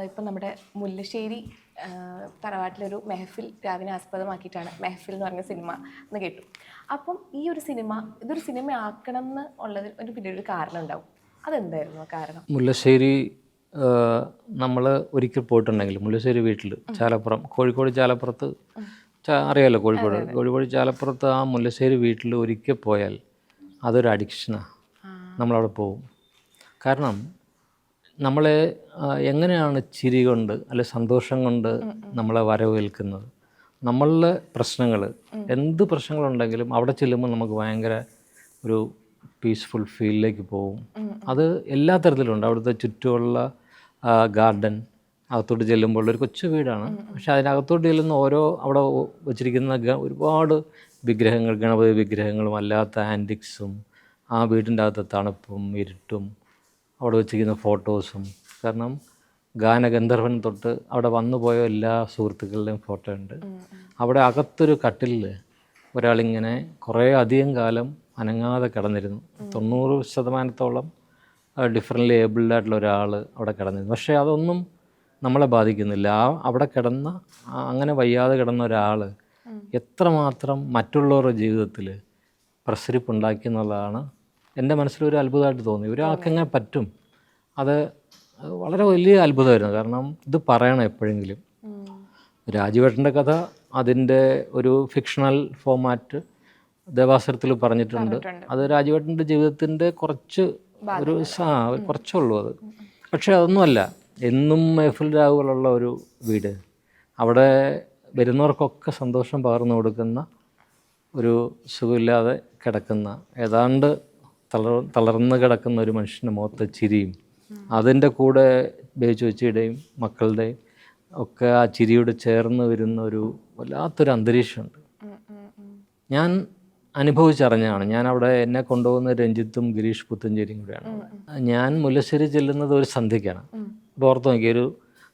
ഇപ്പം നമ്മുടെ മുല്ലശ്ശേരി തറവാട്ടിലൊരു മെഹഫിൽ രാവിനെ ആസ്പദമാക്കിയിട്ടാണ് മെഹഫിൽ എന്ന് പറഞ്ഞ സിനിമ എന്ന് കേട്ടു. അപ്പം ഈ ഒരു സിനിമ ഇതൊരു സിനിമ ആക്കണം എന്ന് ഉള്ളത് ഒരു പിന്നീട് ഒരു കാരണം ഉണ്ടാവും. അതെന്തായിരുന്നു ആ കാരണം? മുല്ലശ്ശേരി നമ്മൾ ഒരിക്കൽ പോയിട്ടുണ്ടെങ്കിൽ മുല്ലശ്ശേരി വീട്ടിൽ ചാലപ്പുറം കോഴിക്കോട് ചാലപ്പുറത്ത് അറിയാമല്ലോ, കോഴിക്കോട് ചാലപ്പുറത്ത് ആ മുല്ലശ്ശേരി വീട്ടിൽ ഒരിക്കൽ പോയാൽ അതൊരു അഡിക്ഷനാണ്. നമ്മളവിടെ പോകും. കാരണം നമ്മളെ എങ്ങനെയാണ് ചിരി കൊണ്ട് അല്ലെ സന്തോഷം കൊണ്ട് നമ്മളെ വരവേൽക്കുന്നത്. നമ്മളുടെ പ്രശ്നങ്ങൾ എന്ത് പ്രശ്നങ്ങളുണ്ടെങ്കിലും അവിടെ ചെല്ലുമ്പോൾ നമുക്ക് ഭയങ്കര ഒരു പീസ്ഫുൾ ഫീലിലേക്ക് പോകും. അത് എല്ലാ തരത്തിലുണ്ട്. അവിടുത്തെ ചുറ്റുമുള്ള ഗാർഡൻ, അകത്തോട്ട് ചെല്ലുമ്പോൾ ഒരു കൊച്ചു വീടാണ്, പക്ഷെ അതിനകത്തോട്ട് ചെല്ലുന്ന ഓരോ അവിടെ വച്ചിരിക്കുന്ന ഒരുപാട് വിഗ്രഹങ്ങൾ, ഗണപതി വിഗ്രഹങ്ങളും അല്ലാത്ത ആൻറ്റിക്സും, ആ വീടിൻ്റെ അകത്തെ തണുപ്പും ഇരുട്ടും, അവിടെ വച്ചിരിക്കുന്ന ഫോട്ടോസും. കാരണം ഗാനഗന്ധർവൻ തൊട്ട് അവിടെ വന്നു പോയ എല്ലാ സുഹൃത്തുക്കളുടെയും ഫോട്ടോ ഉണ്ട്. അവിടെ അകത്തൊരു കട്ടിലിൽ ഒരാളിങ്ങനെ കുറേ അധികം കാലം അനങ്ങാതെ കിടന്നിരുന്നു. 90% ഡിഫറൻ്റ്ലി ഏബിൾഡായിട്ടുള്ള ഒരാൾ അവിടെ കിടന്നിരുന്നു. പക്ഷേ അതൊന്നും നമ്മളെ ബാധിക്കുന്നില്ല. അവിടെ കിടന്ന അങ്ങനെ വയ്യാതെ കിടന്ന ഒരാൾ എത്രമാത്രം മറ്റുള്ളവരുടെ ജീവിതത്തിൽ പ്രസരിപ്പുണ്ടാക്കി എന്നുള്ളതാണ് എൻ്റെ മനസ്സിലൊരു അത്ഭുതമായിട്ട് തോന്നി. ഒരാൾക്കെങ്ങനെ പറ്റും? അത് വളരെ വലിയ അത്ഭുതമായിരുന്നു. കാരണം ഇത് പറയണം എപ്പോഴെങ്കിലും. രാജുവേട്ടൻ്റെ കഥ അതിൻ്റെ ഒരു ഫിക്ഷണൽ ഫോമാറ്റ് ദേവാസുരത്തിൽ പറഞ്ഞിട്ടുണ്ട്. അത് രാജുവേട്ടൻ്റെ ജീവിതത്തിൻ്റെ കുറച്ചുള്ളൂ അത്. പക്ഷേ അതൊന്നുമല്ല, എന്നും മെഹഫിൽ രാവുകളുള്ള ഒരു വീട്, അവിടെ വരുന്നവർക്കൊക്കെ സന്തോഷം പകർന്നു കൊടുക്കുന്ന, ഒരു സുഖമില്ലാതെ കിടക്കുന്ന, ഏതാണ്ട് തളർന്ന് കിടക്കുന്ന ഒരു മനുഷ്യൻ്റെ മുഖത്തെ ചിരിയും, അതിൻ്റെ കൂടെ ബേച്ചോച്ചിയുടെയും മക്കളുടെയും ഒക്കെ ആ ചിരിയോട് ചേർന്ന് വരുന്ന ഒരു വല്ലാത്തൊരു അന്തരീക്ഷമുണ്ട്. ഞാൻ അനുഭവിച്ചറിഞ്ഞാണ്. ഞാനവിടെ എന്നെ കൊണ്ടുപോകുന്ന രഞ്ജിത്തും ഗിരീഷ് പുത്തഞ്ചേരിയും കൂടെയാണ്. ഞാൻ മുല്ലശ്ശേരി ചെല്ലുന്നത് ഒരു സന്ധ്യയ്ക്കാണ്. അപ്പോൾ ഓർത്ത് നോക്കി, ഒരു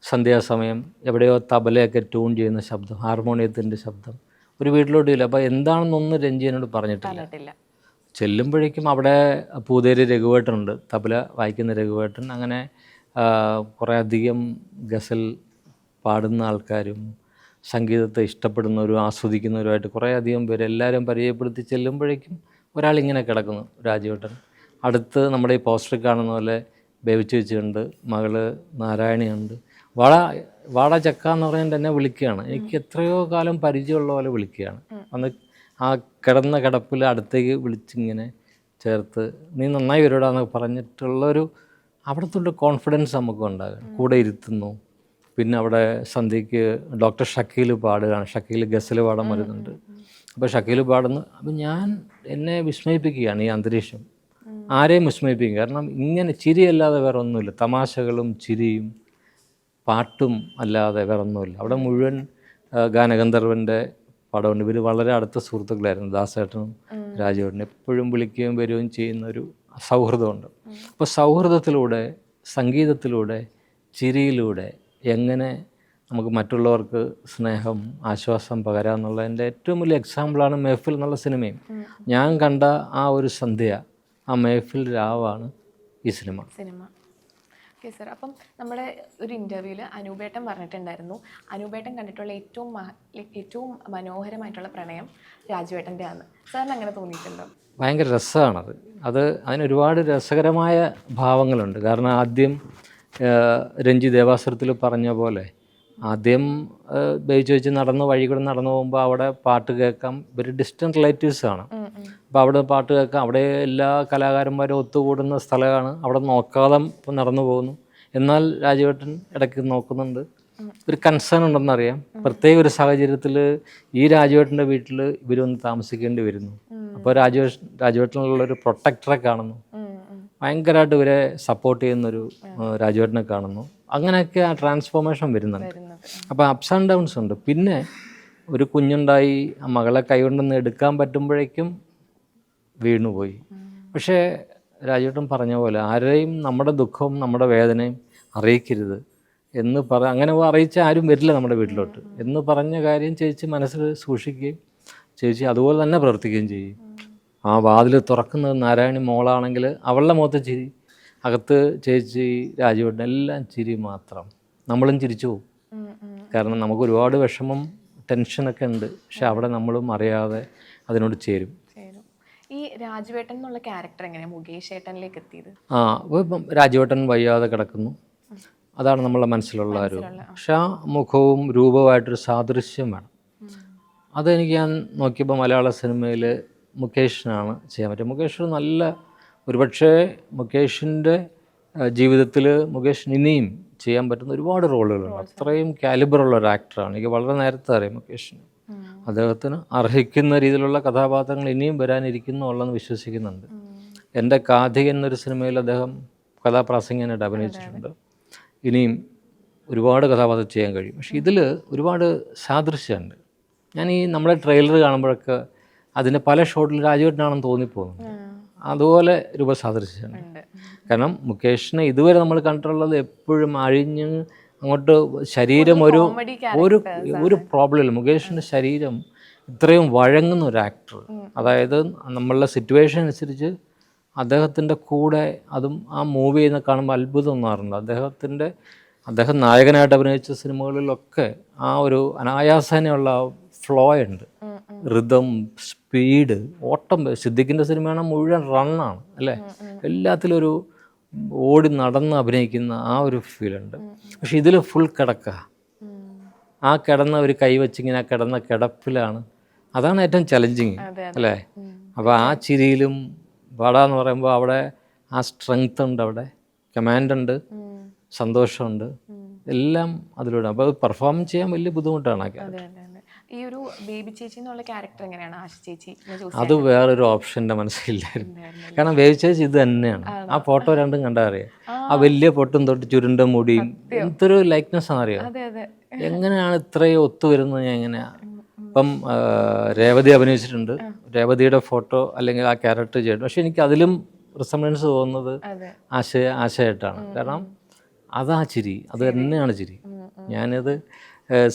സന്ധ്യാസമയം എവിടെയോ തബലയൊക്കെ ട്യൂൺ ചെയ്യുന്ന ശബ്ദം, ഹാർമോണിയത്തിൻ്റെ ശബ്ദം ഒരു വീട്ടിലോട്ടില്ല. അപ്പോൾ എന്താണെന്നൊന്നും രഞ്ജിനോട് പറഞ്ഞിട്ടില്ല. ചെല്ലുമ്പോഴേക്കും അവിടെ പൂതേരി രഘുവേട്ടനുണ്ട്, തബല വായിക്കുന്ന രഘുവേട്ടൻ. അങ്ങനെ കുറേ അധികം ഗസൽ പാടുന്ന ആൾക്കാരും സംഗീതത്തെ ഇഷ്ടപ്പെടുന്നവരും ആസ്വദിക്കുന്നവരുമായിട്ട് കുറേ അധികം പേര് എല്ലാവരും പരിചയപ്പെടുത്തി ചെല്ലുമ്പോഴേക്കും ഒരാളിങ്ങനെ കിടക്കുന്നു, രാജുവേട്ടൻ. അടുത്ത് നമ്മുടെ ഈ പോസ്റ്ററിൽ കാണുന്ന പോലെ ബേബിച്ച് വെച്ചുണ്ട്, മകള് നാരായണിയുണ്ട്. വാട ചക്ക എന്ന് പറഞ്ഞിട്ട് എന്നെ വിളിക്കുകയാണ്. എനിക്ക് എത്രയോ കാലം പരിചയമുള്ള പോലെ വിളിക്കുകയാണ്. അന്ന് ആ കിടന്ന കിടപ്പിൽ അടുത്തേക്ക് വിളിച്ചിങ്ങനെ ചേർത്ത്, നീ നന്നായി വരൂടാന്നൊക്കെ പറഞ്ഞിട്ടുള്ളൊരു അവിടുത്തെ കോൺഫിഡൻസ് നമുക്ക് ഉണ്ടാകും. കൂടെ ഇരുത്തുന്നു. പിന്നെ അവിടെ സന്ധ്യയ്ക്ക് ഡോക്ടർ ഷക്കീൽ പാടുകയാണ്. ഷക്കീൽ ഗസൽ പാടാൻ വരുന്നുണ്ട്. അപ്പോൾ ഷക്കീൽ പാടുന്നു. അപ്പം എന്നെ വിസ്മയിപ്പിക്കുകയാണ് ഈ അന്തരീക്ഷം. ആരെയും വിസ്മയിപ്പിക്കും. കാരണം ഇങ്ങനെ ചിരിയല്ലാതെ വേറെ ഒന്നുമില്ല. തമാശകളും ചിരിയും പാട്ടും അല്ലാതെ വേറെ ഒന്നുമില്ല. അവിടെ മുഴുവൻ ഗാനഗന്ധർവൻ്റെ പടമുണ്ട്. ഇവർ വളരെ അടുത്ത സുഹൃത്തുക്കളായിരുന്നു, ദാസേട്ടനും രാജുവേട്ടനും. എപ്പോഴും വിളിക്കുകയും വരികയും ചെയ്യുന്ന ഒരു സൗഹൃദമുണ്ട്. അപ്പോൾ സൗഹൃദത്തിലൂടെ, സംഗീതത്തിലൂടെ, ചിരിയിലൂടെ എങ്ങനെ നമുക്ക് മറ്റുള്ളവർക്ക് സ്നേഹം, ആശ്വാസം പകരാമെന്നുള്ളതിൻ്റെ ഏറ്റവും വലിയ എക്സാമ്പിളാണ് മെഹഫിൽ എന്നുള്ള സിനിമയും. ഞാൻ കണ്ട ആ ഒരു സന്ധ്യ, ആ മെഹഫിൽ രാവാണ് ഈ സിനിമ. ഓക്കെ സാർ, അപ്പം നമ്മുടെ ഒരു ഇൻ്റർവ്യൂവിൽ അനൂപേട്ടൻ പറഞ്ഞിട്ടുണ്ടായിരുന്നു, അനൂപേട്ടൻ കണ്ടിട്ടുള്ള ഏറ്റവും മനോഹരമായിട്ടുള്ള പ്രണയം രാജുവേട്ടൻ്റെ ആണ്. സാറിന് അങ്ങനെ തോന്നിയിട്ടുണ്ടോ? ഭയങ്കര രസമാണത്. അതിനൊരുപാട് രസകരമായ ഭാവങ്ങളുണ്ട്. കാരണം ആദ്യം രഞ്ജി ദേവാസുരത്തിൽ പറഞ്ഞ പോലെ, ആദ്യം ബേച്ച് വെച്ച് വഴി കൂടെ നടന്നു പോകുമ്പോൾ അവിടെ പാട്ട് കേൾക്കാം. ഇവർ ഡിസ്റ്റൻറ്റ് റിലേറ്റീവ്സാണ്. അപ്പോൾ അവിടെ പാട്ട് കേൾക്കാം. അവിടെ എല്ലാ കലാകാരന്മാരും ഒത്തുകൂടുന്ന സ്ഥലമാണ്. അവിടെ നോക്കാതെ നടന്നു പോകുന്നു. എന്നാൽ രാജുവേട്ടൻ ഇടയ്ക്ക് നോക്കുന്നുണ്ട്. ഒരു കൺസേൺ ഉണ്ടെന്നറിയാം. പ്രത്യേക ഒരു സാഹചര്യത്തിൽ ഈ രാജുവേട്ടൻ്റെ വീട്ടിൽ ഇവരൊന്ന് താമസിക്കേണ്ടി വരുന്നു. അപ്പോൾ രാജുവേട്ടനുള്ളൊരു പ്രൊട്ടക്ടറെ കാണുന്നു. ഭയങ്കരമായിട്ട് ഇവരെ സപ്പോർട്ട് ചെയ്യുന്നൊരു രാജുവേട്ടനെ കാണുന്നു. അങ്ങനെയൊക്കെ ആ ട്രാൻസ്ഫോർമേഷൻ വരുന്നുണ്ട്. അപ്പോൾ അപ്സ് ആൻഡ് ഡൗൺസ് ഉണ്ട്. പിന്നെ ഒരു കുഞ്ഞുണ്ടായി, ആ മകളെ കൈകൊണ്ടൊന്ന് എടുക്കാൻ പറ്റുമ്പോഴേക്കും വീണുപോയി. പക്ഷേ രാജുവേട്ടൻ പറഞ്ഞ പോലെ ആരെയും നമ്മുടെ ദുഃഖവും നമ്മുടെ വേദനയും അറിയിക്കരുത് എന്ന് അങ്ങനെ അറിയിച്ച ആരും വരില്ല നമ്മുടെ വീട്ടിലോട്ട് എന്ന് പറഞ്ഞ കാര്യം ചേച്ചി മനസ്സിൽ സൂക്ഷിക്കുകയും ചേച്ചി അതുപോലെ തന്നെ പ്രവർത്തിക്കുകയും ചെയ്യും. ആ വാതിൽ തുറക്കുന്നത് നാരായണി മോളാണെങ്കിൽ അവളുടെ മുഖത്ത് ചിരി, അകത്ത് ചേച്ചി, രാജുവേട്ടൻ, എല്ലാം ചിരി മാത്രം. നമ്മളും ചിരിച്ചു പോകും. കാരണം നമുക്ക് ഒരുപാട് വിഷമം ടെൻഷനൊക്കെ ഉണ്ട്, പക്ഷെ അവിടെ നമ്മളും അറിയാതെ അതിനോട് ചേരും. ഈ രാജുവേട്ടൻ എന്നുള്ള ക്യാരക്ടർ എങ്ങനെയാണ് മുകേഷ് ഏട്ടനിലേക്ക് എത്തിയത്? ഇപ്പം രാജുവേട്ടൻ വയ്യാതെ കിടക്കുന്നു, അതാണ് നമ്മളെ മനസ്സിലുള്ള ഒരു, പക്ഷെ ആ മുഖവും രൂപവുമായിട്ടൊരു സാദൃശ്യം വേണം. അതെനിക്ക് ഞാൻ നോക്കിയപ്പോൾ മലയാള സിനിമയിൽ മുകേഷിനാണ് ചെയ്യാൻ പറ്റുക. മുകേഷ് നല്ല, ഒരുപക്ഷെ മുകേഷിൻ്റെ ജീവിതത്തിൽ മുകേഷിന് ഇനിയും ചെയ്യാൻ പറ്റുന്ന ഒരുപാട് റോളുകളുണ്ട്. അത്രയും കാലിബറുള്ള ഒരു ആക്ടറാണ്. എനിക്ക് വളരെ നേരത്തെ അറിയാം മുകേഷിന്. അദ്ദേഹത്തിന് അർഹിക്കുന്ന രീതിയിലുള്ള കഥാപാത്രങ്ങൾ ഇനിയും വരാനിരിക്കുന്നു ഉള്ളതെന്ന് വിശ്വസിക്കുന്നുണ്ട്. എൻ്റെ കാഥികൻ എന്നൊരു സിനിമയിൽ അദ്ദേഹം കഥാപ്രാസംഗികനായിട്ട് അഭിനയിച്ചിട്ടുണ്ട്. ഇനിയും ഒരുപാട് കഥാപാത്രം ചെയ്യാൻ കഴിയും. പക്ഷേ ഇതിൽ ഒരുപാട് സാദൃശ്യമുണ്ട്. ഞാൻ ഈ നമ്മുടെ ട്രെയിലർ കാണുമ്പോഴൊക്കെ അതിൻ്റെ പല ഷോട്ടിൽ രാജുവേട്ടനാണെന്ന് തോന്നിപ്പോകുന്നു. അതുപോലെ രൂപസാദൃശ്യമുണ്ട്. കാരണം മുകേഷിനെ ഇതുവരെ നമ്മൾ കണ്ടിട്ടുള്ളത് എപ്പോഴും അഴിഞ്ഞ് അങ്ങോട്ട് ശരീരം ഒരു പ്രോബ്ലം ഇല്ല. മുകേഷിൻ്റെ ശരീരം ഇത്രയും വഴങ്ങുന്ന ഒരു ആക്ടർ, അതായത് നമ്മളുടെ സിറ്റുവേഷൻ അനുസരിച്ച് അദ്ദേഹത്തിൻ്റെ കൂടെ, അതും ആ മൂവി ചെയ്യുന്ന കാണുമ്പോൾ അത്ഭുതം തോന്നാറുണ്ട്. അദ്ദേഹം നായകനായിട്ട് അഭിനയിച്ച സിനിമകളിലൊക്കെ ആ ഒരു അനായാസേനയുള്ള ഫ്ലോ ഉണ്ട്, റിതം, സ്പീഡ്, ഓട്ടം. സിദ്ദിഖിൻ്റെ സിനിമയാണ് മുഴുവൻ റണ്ണാണ് അല്ലേ, എല്ലാത്തിലും ഒരു ഓടി നടന്ന് അഭിനയിക്കുന്ന ആ ഒരു ഫീലുണ്ട്. പക്ഷെ ഇതിൽ ഫുൾ കിടക്ക, ആ കിടന്ന ഒരു കൈ വെച്ചിങ്ങനെ ആ കിടന്ന കിടപ്പിലാണ്, അതാണ് ഏറ്റവും ചലഞ്ചിങ് അല്ലേ. അപ്പോൾ ആ ചിരിയിലും പാടാന്ന് പറയുമ്പോൾ അവിടെ ആ സ്ട്രെങ്ത് ഉണ്ട്, അവിടെ കമാൻഡ് ഉണ്ട്, സന്തോഷമുണ്ട്, എല്ലാം അതിലൂടെ. അപ്പോൾ അത് പെർഫോം ചെയ്യാൻ വലിയ ബുദ്ധിമുട്ടാണ്. ഈ ഒരു ബേബി ചേച്ചി എന്നുള്ള ക്യാരക്ടർ എങ്ങനെയാണ് ആശ ചേച്ചി? അത് വേറൊരു ഓപ്ഷൻ്റെ മനസ്സിലായിരുന്നു. കാരണം ബേബി ചേച്ചി ഇത് തന്നെയാണ്. ആ ഫോട്ടോ രണ്ടും കണ്ടാൽ അറിയാം. ആ വലിയ പൊട്ടും തൊട്ട് ചുരുണ്ട മുടിയും എന്തൊരു ലൈക്നെസ് ആണെന്നറിയാം. എങ്ങനെയാണ് ഇത്രയും ഒത്തുവരുന്നത്? ഞാൻ എങ്ങനെയാണ് ഇപ്പം രേവതി അഭിനയിച്ചിട്ടുണ്ട്, രേവതിയുടെ ഫോട്ടോ അല്ലെങ്കിൽ ആ ക്യാരക്ടർ ചെയ്തിട്ടുണ്ട്. പക്ഷെ എനിക്ക് അതിലും റിസംബ്ലൻസ് തോന്നുന്നത് ആശയായിട്ടാണ്. കാരണം അതാ ചിരി, അത് തന്നെയാണ് ചിരി. ഞാനത്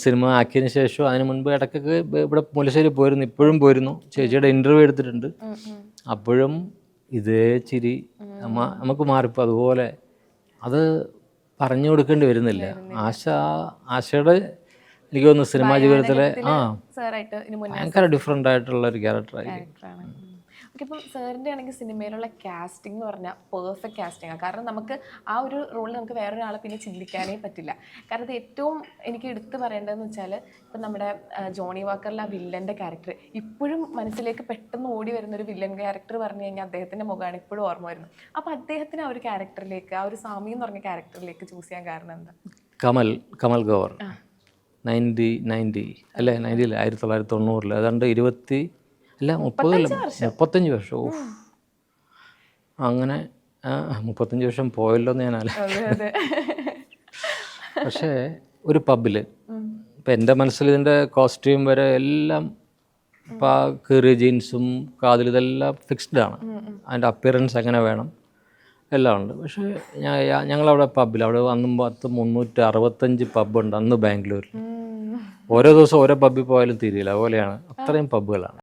സിനിമ ആക്കിയതിന് ശേഷം അതിന് മുൻപ് ഇടയ്ക്കൊക്കെ ഇവിടെ മുല്ലശ്ശേരി പോയിരുന്നു, ഇപ്പോഴും പോയിരുന്നു, ചേച്ചിയുടെ ഇൻ്റർവ്യൂ എടുത്തിട്ടുണ്ട്. അപ്പോഴും ഇതേ ചിരി നമുക്ക് മാറിപ്പോൾ അതുപോലെ അത് പറഞ്ഞു കൊടുക്കേണ്ടി വരുന്നില്ല. ആശയുടെ എനിക്ക് തോന്നുന്നു സിനിമാ ജീവിതത്തിലെ ഭയങ്കര ഡിഫറെൻ്റ് ആയിട്ടുള്ള ഒരു ക്യാരക്ടറായിരിക്കും. ഇപ്പം സാറിൻ്റെ ആണെങ്കിൽ സിനിമയിലുള്ള കാസ്റ്റിംഗ് എന്ന് പറഞ്ഞാൽ പെർഫെക്റ്റ് കാസ്റ്റിംഗാണ്. കാരണം നമുക്ക് ആ ഒരു റോളിൽ നമുക്ക് വേറൊരാളെ പിന്നെ ചിന്തിക്കാനേ പറ്റില്ല. കാരണം ഇത് ഏറ്റവും എനിക്ക് എടുത്തു പറയേണ്ടതെന്ന് വെച്ചാൽ ഇപ്പം നമ്മുടെ ജോണി വാക്കറിലെ ആ വില്ലൻ്റെ ക്യാരക്ടർ ഇപ്പോഴും മനസ്സിലേക്ക് പെട്ടെന്ന് ഓടി വരുന്നൊരു വില്ലൻ ക്യാരക്ടർ പറഞ്ഞു കഴിഞ്ഞാൽ അദ്ദേഹത്തിൻ്റെ മുഖമാണ് ഇപ്പോഴും ഓർമ്മ വരുന്നത്. അപ്പോൾ അദ്ദേഹത്തിന് ആ ഒരു ക്യാരക്ടറിലേക്ക്, ആ ഒരു സാമി എന്ന് പറഞ്ഞ ക്യാരക്ടറിലേക്ക് ചൂസ് ചെയ്യാൻ കാരണം എന്താ? കമൽ ഗൗർ 1990 അല്ലേ, 1990 ഏതാണ്ട് 35 വർഷം. അങ്ങനെ 35 വർഷം പോയല്ലോ എന്ന് ഞാൻ പക്ഷേ ഒരു പബ്ബിൽ ഇപ്പം എൻ്റെ മനസ്സിൽ ഇതിൻ്റെ കോസ്റ്റ്യൂം വരെ എല്ലാം ഇപ്പം ആ കീറിയ ജീൻസും കാതിൽ ഇതെല്ലാം ഫിക്സ്ഡ് ആണ്. അതിൻ്റെ അപ്പിയറൻസ് എങ്ങനെ വേണം എല്ലാം ഉണ്ട്. പക്ഷേ ഞങ്ങളവിടെ പബ്ബിൽ അവിടെ അന്നും 365 പബ്ബുണ്ട് അന്ന് ബാംഗ്ലൂരിൽ. ഓരോ ദിവസം ഓരോ പബ്ബിൽ പോയാലും തീരില്ല, അതുപോലെയാണ്, അത്രയും പബ്ബുകളാണ്.